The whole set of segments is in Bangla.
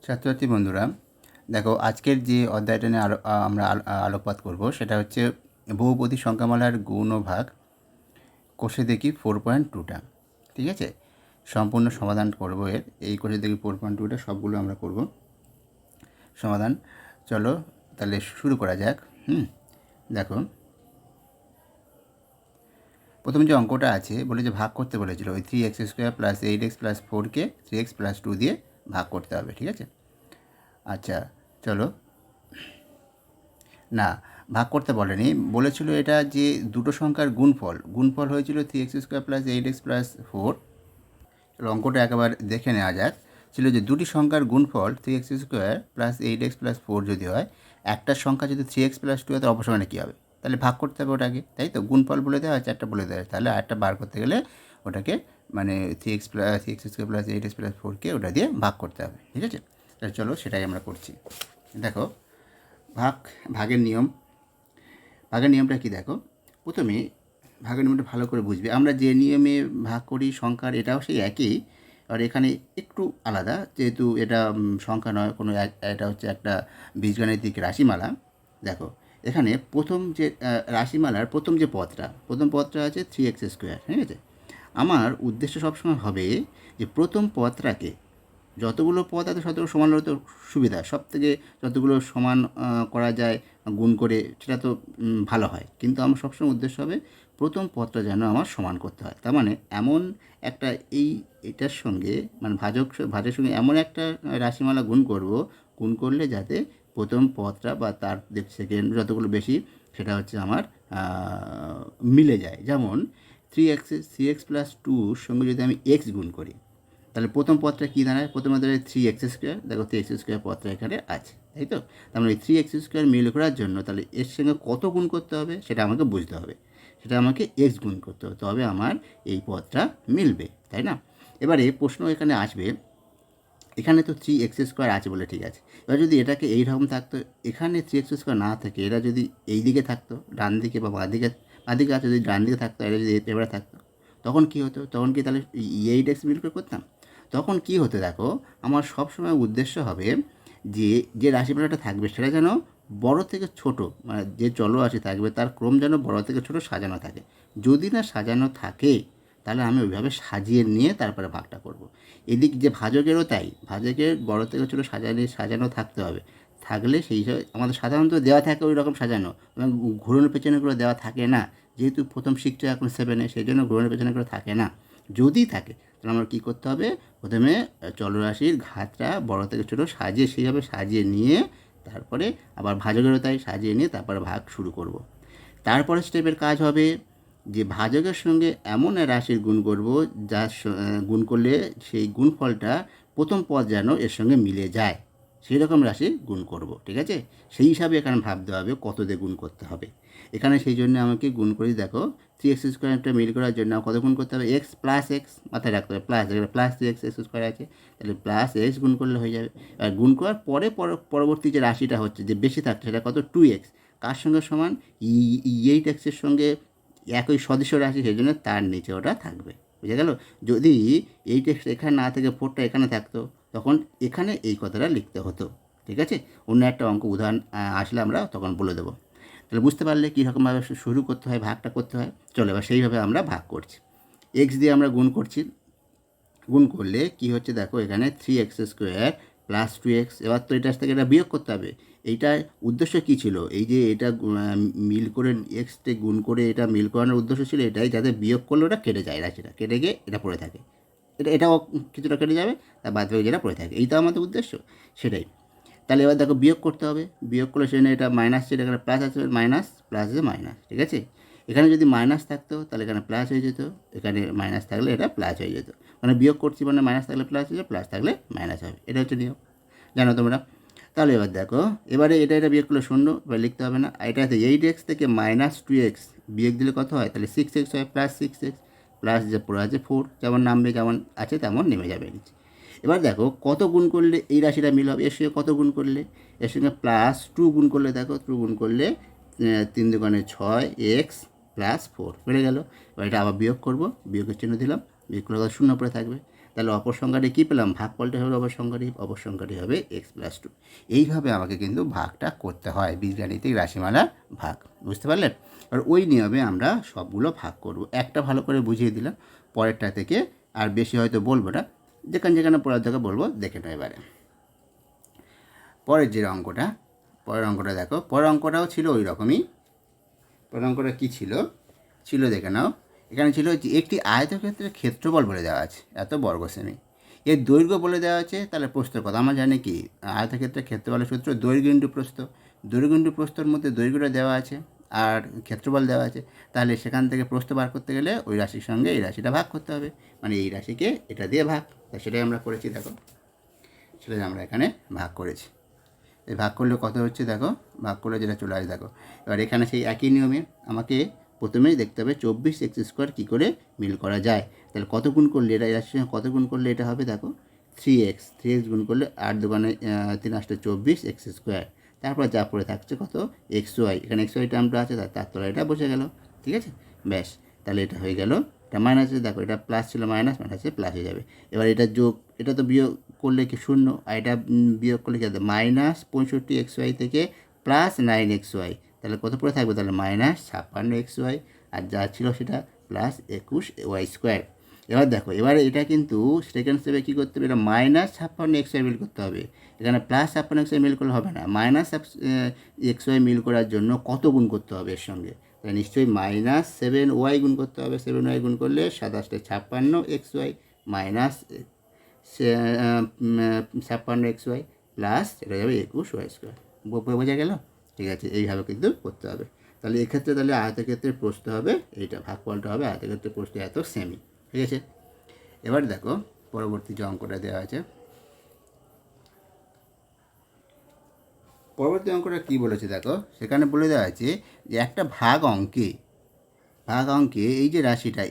ছাত্রছাত্রী বন্ধুরা, দেখো আজকের যে অধ্যায়টা নিয়ে আমরা আলোকপাত করব সেটা হচ্ছে বহুপদী সংখ্যামালার গুণ ও ভাগ কোষে দেখি 4.2টা। ঠিক আছে, সম্পূর্ণ সমাধান করব এই কোষে দেখি 4.2টা সবগুলো আমরা করব সমাধান। চলো তাহলে শুরু করা যাক। দেখো, প্রথম যে অঙ্কটা আছে বলে যে ভাগ করতে বলেছিল, ওই 3x² + 8x + 4কে 3x + 2 দিয়ে ভাগ করতে হবে। ঠিক আছে, আচ্ছা চলো। না, ভাগ করতে বলেনি, বলেছিল এটা যে দুটো সংখ্যার গুণফল হয়েছিল 3x² + 8x + 4। চলো অঙ্কটা একবার দেখে নেওয়া যাক। ছিল যে দুটি সংখ্যার গুণফল 3x² + 8x + 4 যদি হয়, একটা সংখ্যা যদি 3x + 2 হয়, তার অপসরণে কী হবে? তাহলে ভাগ করতে হবে ওটাকে, তাই তো। গুণফল বলে দেওয়া হচ্ছে, একটা বলে দেওয়া হয়, তাহলে আরেকটা বার করতে গেলে ওটাকে মানে 3x² + 8x + 4কে ওটা দিয়ে ভাগ করতে হবে। ঠিক আছে, তাহলে চলো সেটাই আমরা করছি। দেখো, ভাগের নিয়মটা কি দেখো। প্রথমে ভাগের নিয়মটা ভালো করে বুঝবে। আমরা যে নিয়মে ভাগ করি সংখ্যার, এটাও সেই একই, আর এখানে একটু আলাদা, যেহেতু এটা সংখ্যা নয়, এটা হচ্ছে একটা বীজগাণিতিক রাশিমালা। দেখো, এখানে প্রথম যে রাশিমালার প্রথম পদটা আছে 3x²। ঠিক আছে, আমার উদ্দেশ্য সবসময় হবে যে প্রথম পদটাকে, যতগুলো পদ আছে ততগুলো সমান হলে তো সুবিধা, সব থেকে যতগুলো সমান করা যায় গুণ করে, সেটা তো ভালো হয়। কিন্তু আমার সবসময় উদ্দেশ্য হবে প্রথম পদটা যেন আমার সমান করতে হয়। তার মানে এমন একটা এটার সঙ্গে মানে ভাজের সঙ্গে এমন একটা রাশিমালা গুণ করলে যাতে প্রথম পদটা বা তার সেকেন্ড যতগুলো বেশি সেটা হচ্ছে আমার মিলে যায়। যেমন 3x + 2 সঙ্গে যদি আমি এক্স গুণ করি, তাহলে প্রথম পদটা কী দাঁড়ায়? প্রথমে দাঁড়ায় 3x²। দেখো 3x² পদটা এখানে আছে, তাই তো। তার মানে ওই 3x² মিল করার জন্য তাহলে এর সঙ্গে কত গুণ করতে হবে সেটা আমাকে বুঝতে হবে। সেটা আমাকে এক্স গুণ করতে হবে, তবে আমার এই পদটা মিলবে, তাই না? এবারে প্রশ্ন এখানে আসবে, এখানে তো 3x² আছে বলে ঠিক আছে। এবার যদি এটাকে এইরকম থাকতো, এখানে 3x² না থেকে এরা যদি এই দিকে থাকতো, ডান দিকে বা বাঁ দিকে আছে, যদি ডান দিকে থাকতো, এটা যদি এবারে থাকতো, তখন কী হতো? তখন কি তাহলে 8x মিল করে করতাম? তখন কি হতো দেখো, আমার সবসময় উদ্দেশ্য হবে যে রাশিমালাটা থাকবে সেটা যেন বড় থেকে ছোট, মানে যে চলরাশি থাকবে তার ক্রম যেন বড় থেকে ছোট সাজানো থাকে। যদি না সাজানো থাকে, তাহলে আমি ওইভাবে সাজিয়ে নিয়ে তারপরে ভাগটা করব। এদিক যে ভাজকেরও তাই, ভাজকের বড় থেকে ছোটো সাজানো থাকতে হবে। থাকলে সেই হিসাবে আমাদের সাধারণত দেওয়া থাকে ওই রকম সাজানো, এবং ঘুরনের পেছনেগুলো দেওয়া থাকে না। যেহেতু প্রথম শিখছে এখন 7-এ, সেই জন্য ঘুরনের পেছনেগুলো থাকে না। যদি থাকে তাহলে আমার কী করতে হবে? প্রথমে চলরাশির ঘাতটা বড় থেকে ছোটো সেইভাবে সাজিয়ে নিয়ে তারপরে আবার ভাজকেরও তাই সাজিয়ে নিয়ে তারপরে ভাগ শুরু করব। তারপরে স্টেপের কাজ হবে যে ভাজকের সঙ্গে এমন রাশির গুণ করব গুণ করলে সেই গুণফলটা প্রথম পদ যেন এর সঙ্গে মিলে যায়, সেই রকম রাশি গুণ করব। ঠিক আছে, সেই হিসাবে এখানে ভাবতে হবে কত দিয়ে গুণ করতে হবে। এখানে সেই জন্য আমাকে গুণ করি। দেখো, 3x² মিল করার জন্য কত গুণ করতে হবে? এক্স প্লাস এক্স, মাথায় রাখতে হবে প্লাস, এখানে প্লাস 3x² আছে, তাহলে প্লাস এক্স গুণ করলে হয়ে যাবে। আর গুণ করার পরে পরবর্তী যে রাশিটা হচ্ছে যে বেশি থাকছে সেটা কত? 2x। কার সঙ্গে সমান? 8xের সঙ্গে একই সদৃশ রাশি, সেই জন্য তার নিচে ওটা থাকবে। বুঝে গেল? যদি 8x এখানে না থেকে 4টা এখানে থাকতো, তখন এখানে এই কথাটা লিখতে হতো। ঠিক আছে, অন্য একটা উদাহরণ আসলে আমরা তখন বলে দেবো। তাহলে বুঝতে পারলে কীরকমভাবে শুরু করতে হয়, ভাগটা করতে হয়। চলো এবার সেইভাবে আমরা ভাগ করছি। এক্স দিয়ে আমরা গুণ করছি। গুণ করলে কি হচ্ছে দেখো, এখানে 3x² + 2x। এবার তো এটার থেকে এটা বিয়োগ করতে হবে। এইটার উদ্দেশ্য কী ছিল? এই যে এটা মিল করে এক্সতে গুণ করে এটা মিল করানোর উদ্দেশ্য ছিল এটাই, যাতে বিয়োগ করলে ওটা কেটে যায়, রাশিটা কেটে গিয়ে এটা পড়ে থাকে। এটাও কিছুটা কেটে যাবে, তার বাদ বাকি যেটা পড়ে থাকে, এই তো আমাদের উদ্দেশ্য, সেটাই। তাহলে এবার দেখো বিয়োগ করতে হবে। বিয়োগ করলে সেখানে এটা মাইনাস ছিল, এখানে প্লাস আছে, মাইনাস প্লাস আছে মাইনাস। ঠিক আছে, এখানে যদি মাইনাস থাকতো তাহলে এখানে প্লাস হয়ে যেত, এখানে মাইনাস থাকলে এটা প্লাস হয়ে যেত। মানে বিয়োগ করছি মানে মাইনাস থাকলে প্লাস হয়ে যাবে, প্লাস থাকলে মাইনাস হবে। এটা হচ্ছে নিয়ম, জানো তোমরা। তাহলে এবার দেখো, এবারে এটা বিয়োগ করলে 0, এবার লিখতে হবে না। এটা হচ্ছে 8x থেকে -2x বিয়োগ দিলে কত হয়? তাহলে 6x হয়, প্লাস 6x, প্লাস যে পড়ে আছে 4, যেমন নামবে যেমন আছে তেমন নেমে যাবে নিচে। এবার দেখো কত গুণ করলে এই রাশিটা মিল হবে? এর সঙ্গে কত গুণ করলে? এর সঙ্গে +2 গুণ করলে, দেখো 2 গুণ করলে 3 দুগুণে 6x + 4 বেড়ে গেল। এবার এটা আবার বিয়োগ করব, বিয়োগের চিহ্ন দিলাম, বিয়োগ করলে 0 পড়ে থাকবে। তাহলে অপর সংখ্যাটি কী পেলাম, ভাগফলটা হবে অপর সংখ্যাটি হবে x+2। এইভাবে আমাকে কিন্তু ভাগটা করতে হয়, বীজগাণিতিক রাশিমালার ভাগ, বুঝতে পারলেন? আর ওই নিয়মে আমরা সবগুলো ভাগ করব। একটা ভালো করে বুঝিয়ে দিলাম, পরেরটা থেকে আর বেশি হয়তো বলবো না, যেখানে পড়ার দরকার বলবো, দেখে নাও এবারে পরের যে অঙ্কটা। দেখো, পরের অঙ্কটাও ছিল ওই রকমই। পরের অঙ্কটা কী ছিল দেখে নাও। এখানে ছিল যে একটি আয়তক্ষেত্রের ক্ষেত্রফল বলে দেওয়া আছে এত বর্গ সেমি, এর দৈর্ঘ্য বলে দেওয়া আছে। তাহলে প্রস্থের কথা আমরা জানি কি, আয়তক্ষেত্রের ক্ষেত্রফলের সূত্র দৈর্ঘ্য ইন্টু প্রস্থ। দৈর্ঘ্য ইন্টু প্রস্থর মধ্যে দৈর্ঘ্যটা দেওয়া আছে আর ক্ষেত্রফল দেওয়া আছে। তাহলে সেখান থেকে প্রস্থ বার করতে গেলে ওই রাশির সঙ্গে এই রাশিটা ভাগ করতে হবে, মানে এই রাশিকে এটা দিয়ে ভাগ। সেটাই আমরা করেছি, দেখো সেটাই আমরা এখানে ভাগ করেছি। এই ভাগ করলে কত হচ্ছে দেখো, ভাগ করলে যেটা চলে আসে দেখো। এবার এখানে সেই একই নিয়মে আমাকে প্রথমেই দেখতে হবে 24x² কী করে মিল করা যায়। তাহলে কত গুণ করলে এটা, এর সঙ্গে কত গুণ করলে এটা হবে দেখো 3x গুণ করলে 8 দুগুণে 3 8 24x²। তারপর যা পড়ে থাকছে কত xy, এখানে xy টার্মটা আছে, তার তলায় এটা বসে গেল, ঠিক আছে। ব্যাস, তাহলে এটা হয়ে গেল। এটা মাইনাস, দেখো এটা প্লাস ছিল, মাইনাস প্লাস হয়ে যাবে। এবার এটা যোগ, এটা তো বিয়োগ করলে কি শূন্য, আর এটা বিয়োগ করলে কী হবে, -65xy থেকে +9xy। তাহলে কত পড়ে থাকবে, তাহলে -56xy, আর যা ছিল সেটা +21y²। এবার দেখো, এবারে এটা কিন্তু সেকেন্ড স্টেপে কী করতে হবে, এটা -56xy মিল করতে হবে। এখানে +56xy মিল করলে হবে না, -xy মিল করার জন্য কত গুণ করতে হবে এর সঙ্গে, তাহলে নিশ্চয়ই -7y গুণ করতে হবে। 7y গুণ করলে 27 56xy মাইনাস 56xy প্লাস এটা যাবে 21y²। বোঝা গেল? ঠিক আছে, এইভাবে কিন্তু করতে হবে। তাহলে এক্ষেত্রে তাহলে আয়তক্ষেত্রের প্রস্থ হবে এইটা, ভাগফলটা হবে আয়তক্ষেত্রের প্রস্থ এত সেমি, ঠিক আছে। এবার দেখো পরবর্তী যে অঙ্কটা দেওয়া আছে, পরবর্তী অঙ্কটা কী বলেছে দেখো, সেখানে বলে দেওয়া আছে যে একটা ভাগ অঙ্কে এই যে রাশিটা,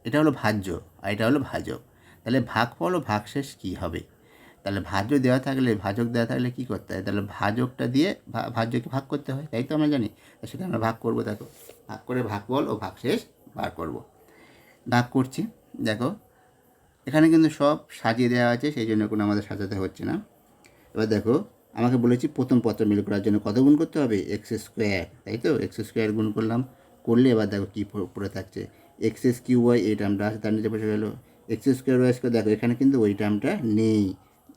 এটা হলো ভাজ্য আর এটা হলো ভাজক। তাহলে ভাগফল ও ভাগশেষ কী হবে? তাহলে ভাজক দেওয়া থাকলে কী করতে হয়, তাহলে ভাজকটা দিয়ে ভাজ্যকে ভাগ করতে হয়, তাই তো আমরা জানি। সেটা আমরা ভাগ করবো, দেখো ভাগ করে ভাগফল ও ভাগশেষ বার করব। ভাগ করছি, দেখো এখানে কিন্তু সব সাজিয়ে দেওয়া আছে, সেই জন্য কোনো আমাদের সাজাতে হচ্ছে না। এবার দেখো আমাকে বলেছি প্রথম পত্র মিল করার জন্য কত গুণ করতে হবে, x², তাই তো x² গুণ করলে এবার দেখো কী পড়ে থাকছে, x³ এই টার্মটা আছে, তার নিচে বসে গেলো x²y²। দেখো এখানে কিন্তু ওই টার্মটা নেই,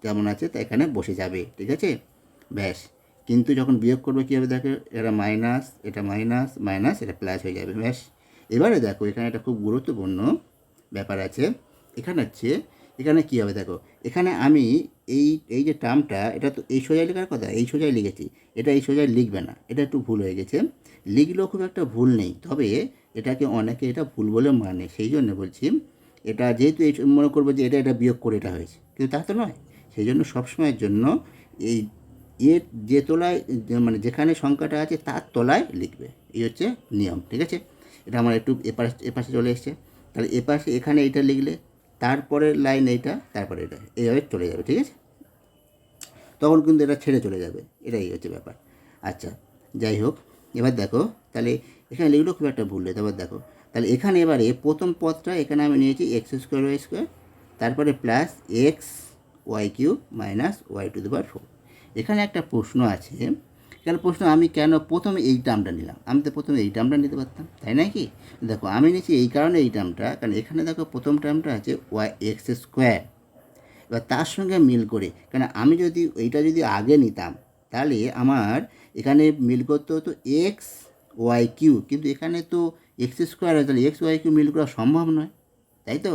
যেমন আছে তা এখানে বসে যাবে, ঠিক আছে। ব্যাস, কিন্তু যখন বিয়োগ করবে কী হবে, দেখো এটা মাইনাস, এটা মাইনাস মাইনাস, এটা প্লাস হয়ে যাবে। ব্যাস, এবারে দেখো এখানে একটা খুব গুরুত্বপূর্ণ ব্যাপার আছে। এখানে কী হবে দেখো, এখানে আমি এই যে টার্মটা, এটা তো এই সোজাই লেখার কথা, এই সোজাই লিখেছি, এটা এই সোজাই লিখবে না, এটা একটু ভুল হয়ে গেছে। লিখলেও খুব একটা ভুল নেই, তবে এটাকে অনেকে এটা ভুল বলে মানে, সেই জন্য বলছি এটা যেহেতু এই মনে করবো যে এটা বিয়োগ করে এটা হয়েছে, কিন্তু তা তো নয়। সেই জন্য সবসময়ের জন্য এই এর যে তলায়, মানে যেখানে সংখ্যাটা আছে তার তলায় লিখবে, এই হচ্ছে নিয়ম, ঠিক আছে। এটা আমার একটু এপাশে চলে এসছে, তাহলে এপাশে এখানে এইটা লিখলে তারপরে লাইন এইটা, তারপরে এটা, এইভাবে চলে যাবে, ঠিক আছে। তখন কিন্তু এটা ছেড়ে চলে যাবে, এটাই হচ্ছে ব্যাপার। আচ্ছা, যাই হোক, এবার দেখো তাহলে এখানে লিখলেও খুব একটা ভুল নেই। তারপর দেখো তাহলে এখানে এবারে প্রথম পদটা এখানে আমি নিয়েছি x²y², তারপরে plus x y³ minus y⁴। এখানে একটা প্রশ্ন আছে, এখানে প্রশ্ন আমি কেন প্রথমে এই টার্মটা নিলাম, আমি তো প্রথমে এই টার্মটা নিতে পারতাম, তাই না কি? দেখো আমি নিয়েছি এই কারণে এই টার্মটা, কারণ এখানে দেখো প্রথম টার্মটা আছে x², এবার তার সঙ্গে মিল করে, কারণ আমি যদি এইটা যদি আগে নিতাম তাহলে আমার এখানে মিল করতে হতো x y³, কিন্তু এখানে তো x² আছে, তাহলে x y³ মিল করা সম্ভব নয়, তাই তো।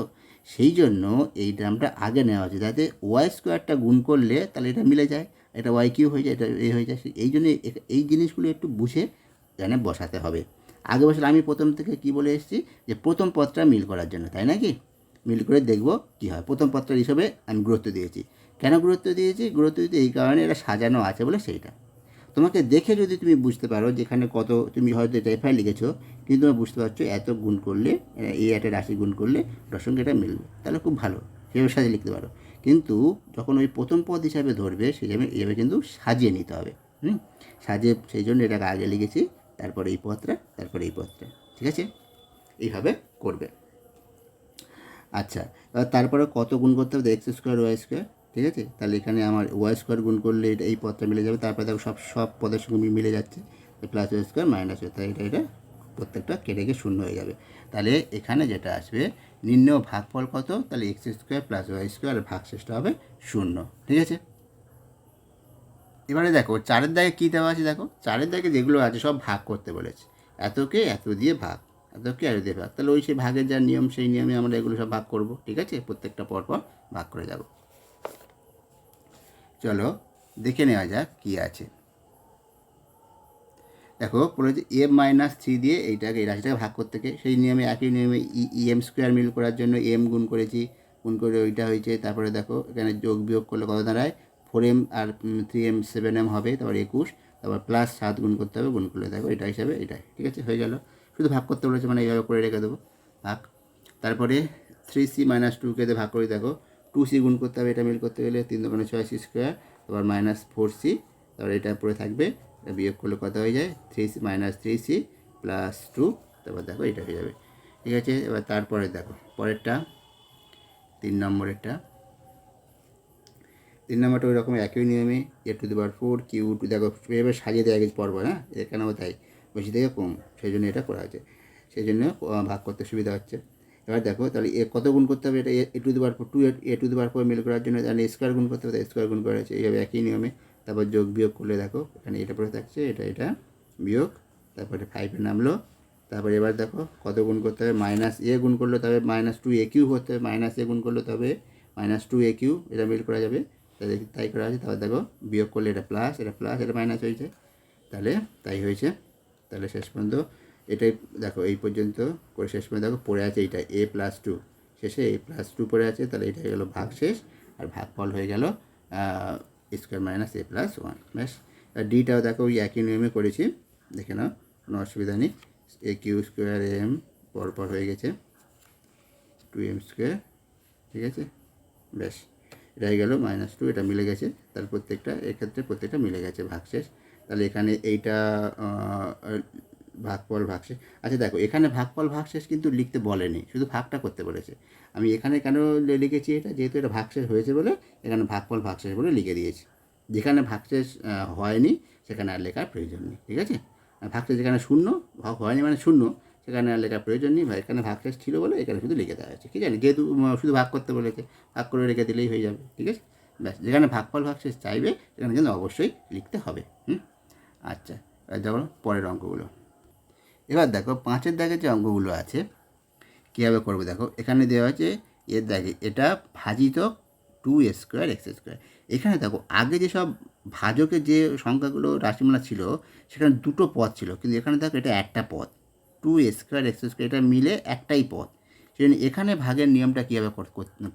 সেই জন্য এই টার্মটা আগে নেওয়া হচ্ছে, যাতে y² গুণ করলে তাহলে এটা মিলে যায়, এটা y³ হয়ে যায়, এটা হয়ে যায়। এই জন্য এই জিনিসগুলো একটু বুঝে এখানে বসাতে হবে। আগে বসলে আমি প্রথম থেকে কি বলে এসেছি, যে প্রথম পদটা মিল করার জন্য, তাই নাকি? মিল করে দেখব কী হয়, প্রথম পত্রের হিসেবে আমি গুরুত্ব দিয়েছি। কেন গুরুত্ব দিয়েছি এই কারণে এটা সাজানো আছে বলে, সেইটা তোমাকে দেখে যদি তুমি বুঝতে পারো যেখানে কত, তুমি হয়তো এটা এফআই লিখেছো, কিন্তু তুমি বুঝতে পারছো এত গুণ করলে, এই একটা রাশি গুণ করলে ওটার সঙ্গে এটা মিলবে, তাহলে খুব ভালো, সেভাবে সাজিয়ে লিখতে পারো। কিন্তু যখন ওই প্রথম পদ হিসাবে ধরবে, এইভাবে কিন্তু সাজিয়ে নিতে হবে। সাজিয়ে, সেই জন্য এটাকে আগে লিখেছি, তারপরে এই পদটা, তারপরে এই পদটা, ঠিক আছে, এইভাবে করবে। আচ্ছা, এবার তারপরে কত গুণ করতে হবে? এক্স স্কোয়ার ওয়াই স্কোয়ার, ঠিক আছে? তাহলে এখানে আমার ওয়াই স্কোয়ার গুণ করলে এটা এই পদটা মিলে যাবে, তারপরে দেখো সব পদের সঙ্গে মিলে যাচ্ছে, plus Y square minus Y, তাই এটা প্রত্যেকটা কেটে গিয়ে শূন্য হয়ে যাবে। তাহলে এখানে যেটা আসবে নির্ণয় ভাগফল কত? তাহলে X square plus Y square, ভাগশেষটা হবে শূন্য, ঠিক আছে? এবারে দেখো চারের দাগে কী দেওয়া আছে, দেখো চারের দাগে যেগুলো আছে সব ভাগ করতে বলেছে, এতকে এত দিয়ে ভাগ, এতকে এত দিয়ে ভাগ, তাহলে ওই সেই ভাগের যা নিয়ম সেই নিয়মে আমরা এগুলো সব ভাগ করব, ঠিক আছে? প্রত্যেকটা পরপর ভাগ করে যাব। চলো দেখে নেওয়া যাক কী আছে। দেখো বলেছে m-3 দিয়ে এইটাকে এই রাশিটাকে ভাগ করতে গিয়ে সেই নিয়মে একই নিয়মে এম স্কোয়ার মিল করার জন্য এম গুণ করেছি, গুণ করে ওইটা হয়েছে। তারপরে দেখো এখানে যোগ বিয়োগ করলে কত দাঁড়ায়? 4m আর 3m 7m হবে, তারপর 21, তারপর প্লাস 7 গুণ করতে হবে, গুণ করলে দেখো এটা হিসাবে এটাই, ঠিক আছে? হয়ে গেল। শুধু ভাগ করতে বলেছে মানে এইভাবে করে রেখে দেবো ভাগ। তারপরে 3c-2কে ভাগ করে দেখো 2c গুণ করতে হবে, এটা মিল করতে গেলে 3 দোকানে 6c স্কোয়ার, তারপর -4c, তারপর এটা পরে থাকবে, এটা বিয়োগ করলে কত হয়ে যায়? 3c প্লাস 2, তারপর দেখো এটা হয়ে যাবে, ঠিক আছে? এবার তারপরে দেখো পরেরটা 3 নম্বরেরটা ওই রকম একই নিয়মে a⁴ কিউ টু, দেখো এভাবে সাজিয়ে দেওয়া গেছে পর্ব, হ্যাঁ এখানেও তাই, বেশি থেকে কম, সেই জন্য এটা করা হয়েছে, সেই জন্য ভাগ করতে সুবিধা হচ্ছে। এবার দেখো তাহলে কত গুণ করতে হবে? এটা a⁴ মিল করার জন্য তাহলে স্কোয়ার গুণ করতে হবে, স্কোয়ার গুণ করা হয়েছে এইভাবে একই নিয়মে। তারপর যোগ বিয়োগ করলে দেখো এখানে এটা পরে থাকছে, এটা বিয়োগ, তারপরে 5 নামলো। তারপরে এবার দেখো কত গুণ করতে হবে? -a গুণ করলে তবে -2a³ করতে হবে, -a গুণ করলে তবে -2a³, এটা মিল করা যাবে, তাই করা আছে। তারপর দেখো বিয়োগ করলে এটা প্লাস, এটা মাইনাস হয়েছে, তাহলে তাই হয়েছে। তাহলে শেষ পর্যন্ত এটাই দেখো এই পর্যন্ত করে শেষ পর্যন্ত দেখো পড়ে আছে এইটা a+2, শেষে a+2 পড়ে আছে, তাহলে এটা হয়ে গেলো ভাগ শেষ, আর ভাগফল হয়ে গেল স্কোয়ার মাইনাস a+1, ব্যাস। আর ডিটাও দেখো ওই একই নিয়মে করেছি, দেখে নাও, কোনো অসুবিধা নেই। a³ পরপর হয়ে গেছে 2m স্কোয়ার, ঠিক আছে? ব্যাস, এটা হয়ে গেল -2, এটা মিলে গেছে, তার প্রত্যেকটা এক্ষেত্রে প্রত্যেকটা মিলে গেছে, ভাগশেষ। তাহলে এখানে এইটা ভাগফল ভাগশেষ। আচ্ছা দেখো এখানে ভাগফল ভাগশেষ কিন্তু লিখতে বলেনি, শুধু ভাগটা করতে বলেছে। আমি এখানে কেন লিখেছি এটা? যেহেতু এটা ভাগশেষ হয়েছে বলে এখানে ভাগফল ভাগশেষ বলে লিখে দিয়েছি। যেখানে ভাগশেষ হয়নি সেখানে আর লেখার প্রয়োজন নেই, ঠিক আছে? ভাগশেষ যেখানে শূন্য, ভাগ হয়নি মানে শূন্য, সেখানে আর লেখার প্রয়োজন নেই, বা এখানে ভাগশেষ ছিল বলে এখানে শুধু লিখে দেওয়া হয়েছে, ঠিক আছে? যেহেতু শুধু ভাগ করতে বলেছে, ভাগ করে রেখে দিলেই হয়ে যাবে, ঠিক আছে? ব্যাস, যেখানে ভাগফল ভাগশেষ চাইবে সেখানে কিন্তু অবশ্যই লিখতে হবে। আচ্ছা, দেখো পরের অঙ্কগুলো। এবার দেখো 5-এর দাগে যে অঙ্কগুলো আছে কীভাবে করবো দেখো, এখানে দেওয়া আছে এর দাগে এটা ভাজিত 2a²x²। এখানে দেখো আগে যেসব ভাজকের যে সংখ্যাগুলো রাশিমালা ছিল সেখানে দুটো পদ ছিল, কিন্তু এখানে দেখো এটা একটা পদ, 2a²x², এটা মিলে একটাই পদ। সেই জন্য এখানে ভাগের নিয়মটা কীভাবে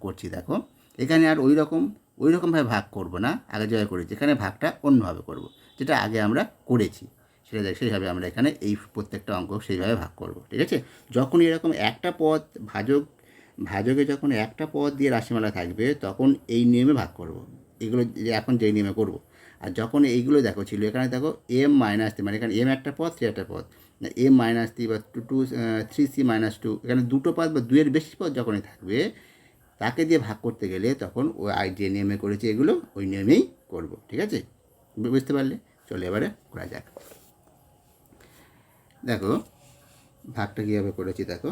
করছি দেখো, এখানে আর ওই রকমভাবে ভাগ করব না, আগে যেভাবে করেছি, এখানে ভাগটা অন্যভাবে করব, যেটা আগে আমরা করেছি সেইভাবে আমরা এখানে এই প্রত্যেকটা অঙ্ক সেইভাবে ভাগ করব, ঠিক আছে? যখন এরকম একটা পদ ভাজকে যখন একটা পদ দিয়ে রাশিমালা থাকবে তখন এই নিয়মে ভাগ করব, এগুলো এখন যেই নিয়মে করব। আর যখন এইগুলো দেখো ছিল এখানে দেখো m-3, মানে এখানে m একটা পদ 3 একটা পদ, m-3 বা 3c-2, এখানে দুটো পদ বা দুইয়ের বেশি পদ যখনই থাকবে তাকে দিয়ে ভাগ করতে গেলে তখন ওই যে নিয়মে করেছি এগুলো ওই নিয়মেই করব, ঠিক আছে? বুঝতে পারলে? চলো এবারে করা যাক। দেখো ভাগটা কীভাবে করেছি দেখো,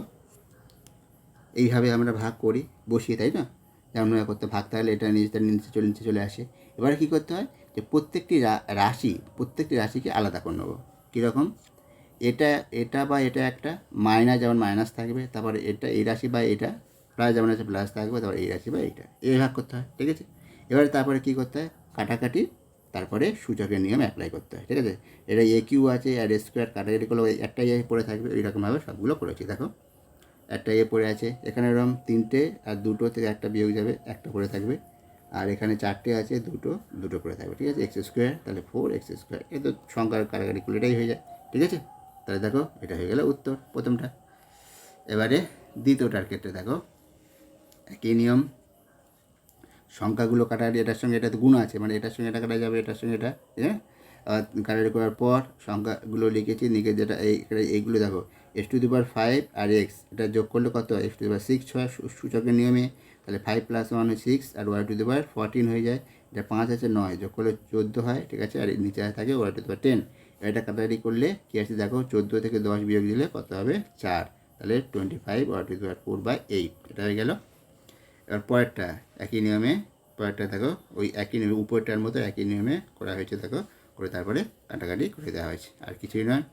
এইভাবে আমরা ভাগ করি বসিয়ে, তাই না? যেমন করতে ভাগ, তাহলে এটা নিচে চলে আসে। এবারে কী করতে হয় যে প্রত্যেকটি রাশিকে আলাদা করে নেবো। কীরকম? এটা বা এটা একটা মাইনাস, যেমন মাইনাস থাকবে, তারপরে এটা এই রাশি বা এটা প্লাস, যেমন আছে প্লাস থাকবে, তারপরে এই রাশি বা এইটা, এই ভাগ করতে হয়, ঠিক আছে? এবারে তারপরে কী করতে হয়? কাটাকাটি, তারপরে সূচকের নিয়ম অ্যাপ্লাই করতে হয়, ঠিক আছে? এটা a³ আছে আর a² কাটাকাটি করলে একটাই পড়ে থাকবে, এইরকমভাবে সবগুলো করেছি। দেখো একটা পড়ে আছে, এখানে এরকম 3টে আর 2টো থেকে একটা বিয়োগ যাবে, একটা পড়ে থাকবে, আর এখানে 4টে আছে, দুটো পড়ে থাকবে, ঠিক আছে? x², তাহলে 4x², এ তো সংখ্যার কাটাকাটি করলে এটাই হয়ে যায়, ঠিক আছে? তাহলে দেখো এটা হয়ে গেল উত্তর প্রথমটা। এবারে দ্বিতীয়টার ক্ষেত্রে দেখো একই নিয়ম, সংখ্যাগুলো কাটাকাটি, এটার সঙ্গে এটাতে গুণ আছে, মানে এটার সঙ্গে এটা কাটা যাবে, এটার সঙ্গে এটা, হ্যাঁ? কাটাকাটি করার পর সংখ্যাগুলো লিখেছি, লিখে যেটা এইগুলো দেখো x⁵ আর এক্স, এটা যোগ করলে কত হয় x⁵ 6 সূচকের নিয়মে, তাহলে 5 + 1 6 আর y⁴ হয়ে যায়। এটা 5 আছে 9, যোগ করলে 14 হয়, ঠিক আছে। আর নিচে থাকে y⁻10। এটা কাটাকাটি করলে কী আছে দেখো, 14 থেকে 10 বিয়োগ দিলে কত হবে 4, তাহলে 25 y⁴/8 এটা হয়ে গেল। এবার পরেরটা একই নিয়মে, পরেরটা দেখো ওই একই নিয়মে উপরটার মতো একই নিয়মে করা হয়েছে দেখো, করে তারপরে কাটাকাটি করে দেওয়া হয়েছে, আর কিছুই নয়।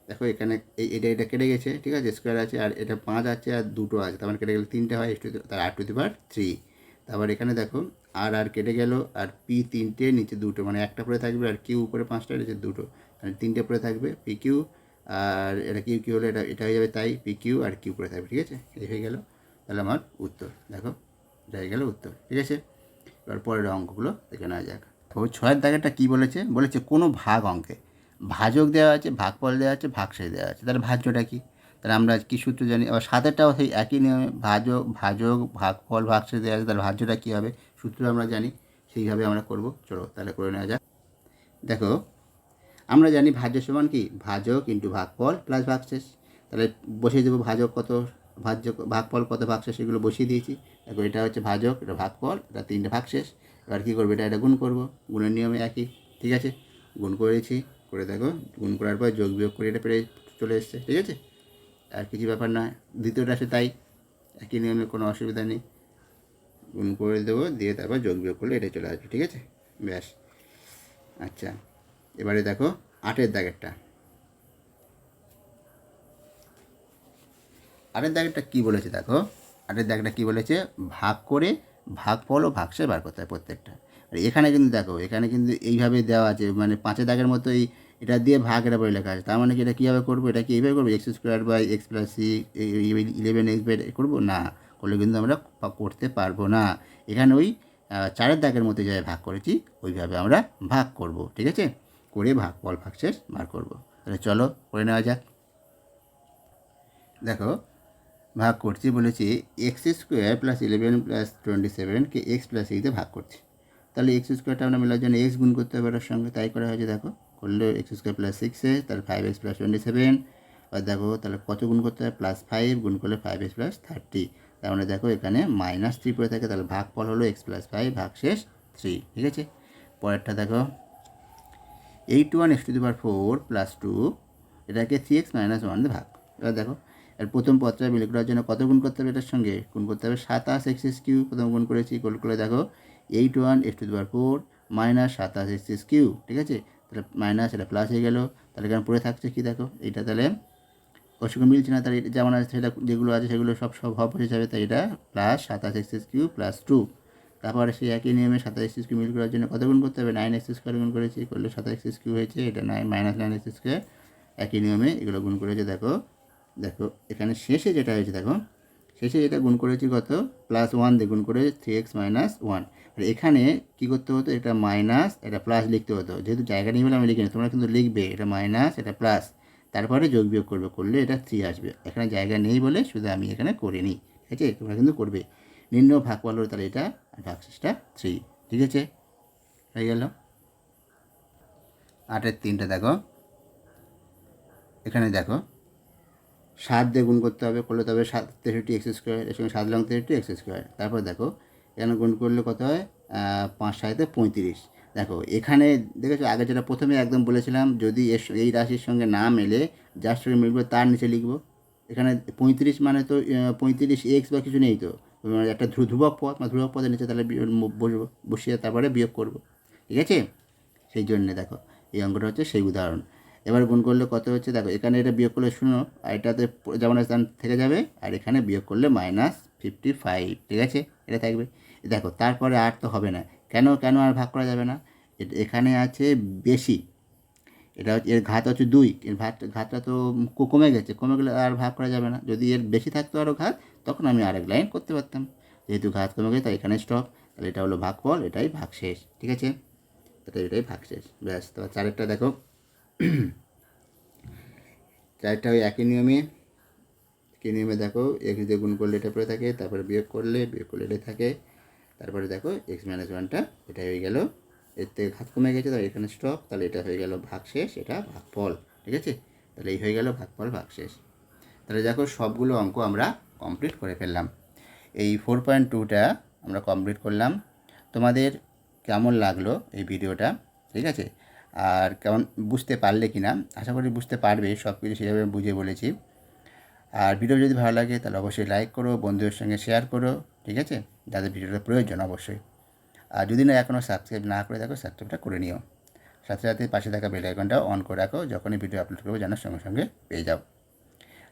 দেখো এখানে এটা কেটে গেছে, ঠিক আছে, স্কোয়ার আছে, আর এটা 5 আছে আর 2 আছে, তার মানে কেটে গেলে 3টে হয়, তার r⁻3। তারপর এখানে দেখো আর কেটে গেল, আর p 3টে নিচে 2টো, মানে একটা পরে থাকবে, আর কিউ উপরে 5টা নিচে 2টো, মানে 3টে পরে থাকবে পি কিউ, আর এটা কিউ হলে এটা হয়ে যাবে, তাই পি কিউ আর কিউ পরে থাকবে, ঠিক আছে। এই হয়ে গেল, তাহলে আমার উত্তর দেখো, এটা হয়ে গেল উত্তর, ঠিক আছে। এবার পরের অঙ্কগুলো দেখে নেওয়া যাক। তো 6-এর দাগেরটা কী বলেছে, বলেছে কোনো ভাগ অঙ্কে ভাজক দেওয়া আছে, ভাগফল দেওয়া আছে, ভাগশেষ দেওয়া আছে, তাহলে ভাজ্যটা কী? তাহলে আমরা কী সূত্র জানি? আবার 7-এরটাও সেই একই নিয়মে ভাজক ভাগফল ভাগশেষ দেওয়া আছে, তাহলে ভাজ্যটা কী হবে সূত্র আমরা জানি, সেইভাবে আমরা করব। চলো তাহলে করে নেওয়া যাক। দেখো আমরা জানি ভাজ্য সমান কি, ভাজক ইন্টু ভাগফল প্লাস ভাগশেষ। তাহলে বসিয়ে দেবো ভাজক কত, ভাগফল কত, ভাগশেষ, এগুলো বসিয়ে দিয়েছি। দেখো এটা হচ্ছে ভাজক, এটা ভাগফল, এটা 3টে ভাগশেষ। এবার কী করবো, এটা গুণ করব, গুণের নিয়মে একই, ঠিক আছে। গুণ করেছি, করে দেখো গুণ করার পর যোগ বিয়োগ করে এটা পেরে চলে এসছে, ঠিক আছে। আর কিছু ব্যাপার নয়, দ্বিতীয়টা আছে তাই, একই নিয়মে, কোনো অসুবিধা নেই। গুণ করে দেবো, দিয়ে তারপর যোগ বিয়োগ করলে এটা চলে আসবে, ঠিক আছে, ব্যাস। আচ্ছা, এবারে দেখো 8-এর দাগেরটা। 8-এর দাগেরটা কী বলেছে দেখো, 8-এর দাগটা কী বলেছে, ভাগ করে ভাগফল ও ভাগশেষ বার করতে হয় প্রত্যেকটা। আর এখানে কিন্তু দেখো, এখানে কিন্তু এইভাবে দেওয়া আছে, মানে 5-এর দাগের মতো এটা দিয়ে ভাগ এটা বলে লেখা আছে, তার মানে কি এটা কীভাবে করবো, এটা কি এইভাবে করবো x² + x + c 11x করবো না, করলে কিন্তু আমরা করতে পারবো না। এখানে ওই 4-এর দাগের মতো যাই ভাগ করেছি ওইভাবে আমরা ভাগ করব, ঠিক আছে, করে ভাগফল ভাগশেষ বার করব। তাহলে চলো করে নেওয়া যাক। দেখো ভাগ করছি, বলেছি x² + 11 + 27কে x + c তে ভাগ করছি। তাহলে x² আমরা মেলার জন্য x গুণ করতে হবে ওটার সঙ্গে, তাই করা হয়েছে। দেখো করলে x² + 6, তাহলে 5x + 27। আর দেখো তাহলে কত গুণ করতে হবে, +5 গুণ করলে 5x + 30। তার মানে দেখো এখানে -3 পড়ে থাকে, তাহলে ভাগফল হলো x + 5 ভাগশেষ 3, ঠিক আছে। পরেরটা দেখো 81x⁴ + 2, এটাকে 3x - 1 দিয়ে ভাগ। এবার দেখো এর প্রথম পদটা বিয়োগ করার জন্য কত গুণ করতে হবে, এটার সঙ্গে গুণ করতে হবে 27x³ প্রথম গুণ করেছি, গুণ করে দেখো 81x⁴ - 27x³, ঠিক আছে। তাহলে মাইনাস, এটা প্লাস হয়ে গেল, তাহলে এখানে পড়ে থাকছে কি দেখো, এইটা তাহলে ওর সঙ্গে মিলছে না, তাহলে এটা যেমন আছে সেটা, যেগুলো আছে সেগুলো সব হব বসে যাবে, তাই এটা +27x³ + 2। তারপরে সেই একই নিয়মে 27x³ মিল করার জন্য কত গুণ করতে হবে, 9x² গুণ করেছি, করলে 27x³ হয়েছে, এটা 9 একই নিয়মে এগুলো গুণ করেছে। দেখো দেখো এখানে শেষে যেটা হয়েছে, দেখো শেষে এটা গুণ করেছি কত, +1 দিয়ে গুণ করে 3x - 1। আর এখানে কী করতে হতো, এটা মাইনাস এটা প্লাস লিখতে হতো, যেহেতু জায়গা নেই বলে আমি লিখিনি, তোমরা কিন্তু লিখবে এটা মাইনাস এটা প্লাস, তারপরে যোগ বিয়োগ করবে, করলে এটা 3 আসবে। এখানে জায়গা নেই বলে শুধু আমি এখানে করিনি, ঠিক আছে, তোমরা কিন্তু করবে। নির্ণয় ভাগফল হলো তাহলে এটা, আর ভাগশেষটা 3, ঠিক আছে, হয়ে গেল। 8-এর 3টা দেখো, এখানে দেখো 7 দিয়ে গুণ করতে হবে, করলে তবে 63x², এর সঙ্গে 7 লং 32x²। তারপর দেখো এখানে গুণ করলে কত হয়, 5 × 7 = 35। দেখো এখানে দেখেছো, আগে যেটা প্রথমে একদম বলেছিলাম, যদি এই রাশির সঙ্গে না মেলে যার সঙ্গে মিলবে তার নিচে লিখবো। এখানে 35 মানে তো 35x বা কিছু নেই, তো একটা ধ্রুবক পদ, বা ধ্রুবক পদের নিচে তাহলে বসবো, বসিয়ে তারপরে বিয়োগ করব, ঠিক আছে। সেই জন্যে দেখো এই অঙ্কটা হচ্ছে সেই উদাহরণ। এবার গুণ করলে কত হচ্ছে, দেখো এখানে এটা বিয়োগ করলে 0, আর এটাতে যেমন স্থান থেকে যাবে, আর এখানে বিয়োগ করলে -55, ঠিক আছে, এটা থাকবে। দেখো তারপরে আর তো হবে না, কেন কেন আর ভাগ করা যাবে না, এখানে আছে বেশি, এটা হচ্ছে এর ঘাত হচ্ছে 2, এর ঘাতটা তো কমে গেছে, কমে গেলে আর ভাগ করা যাবে না। যদি এর বেশি থাকতো আরও ঘাত, তখন আমি আরেক লাইন করতে পারতাম, যেহেতু ঘাত কমে গেছে তাই এখানে স্টপ। তাহলে এটা হলো ভাগফল, এটাই ভাগশেষ, ঠিক আছে, এটাই ভাগশেষ, ব্যাস। তারপর 4-এরটা দেখো, 4-টা ওই একই নিয়মে দেখো x দিয়ে গুণ করলে এটা পড়ে থাকে, তারপরে বিয়োগ করলে এটাই থাকে, তারপরে দেখো x - 1টা, এটাই হয়ে গেল এর থেকে ঘাত কমে গেছে, তাহলে এখানে স্টপ, তাহলে এটা হয়ে গেল ভাগশেষ, এটা ভাগফল। ঠিক আছে, তাহলে এই হয়ে গেল ভাগফল ভাগশেষ। তাহলে দেখো সবগুলো অঙ্ক আমরা কমপ্লিট করে ফেললাম। এই 4.2টা আমরা কমপ্লিট করলাম। তোমাদের কেমন লাগলো এই ভিডিওটা, ঠিক আছে, আর কেমন বুঝতে পারলে কি না, আশা করি বুঝতে পারবে, সব কিছু সেভাবে বুঝে বলেছি। আর ভিডিও যদি ভালো লাগে তাহলে অবশ্যই লাইক করো, বন্ধুদের সঙ্গে শেয়ার করো, ঠিক আছে, যাদের ভিডিওটা প্রয়োজন অবশ্যই। আর যদি না এখনও সাবস্ক্রাইব না করে থাকো, সাবস্ক্রাইবটা করে নিও। সাথে সাথে পাশে থাকা বেল আইকনটাও অন করে রাখো, যখনই ভিডিও আপলোড করবো যেন সঙ্গে সঙ্গে পেয়ে যাও।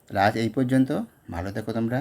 তাহলে আজ এই পর্যন্ত, ভালো থেকো তোমরা।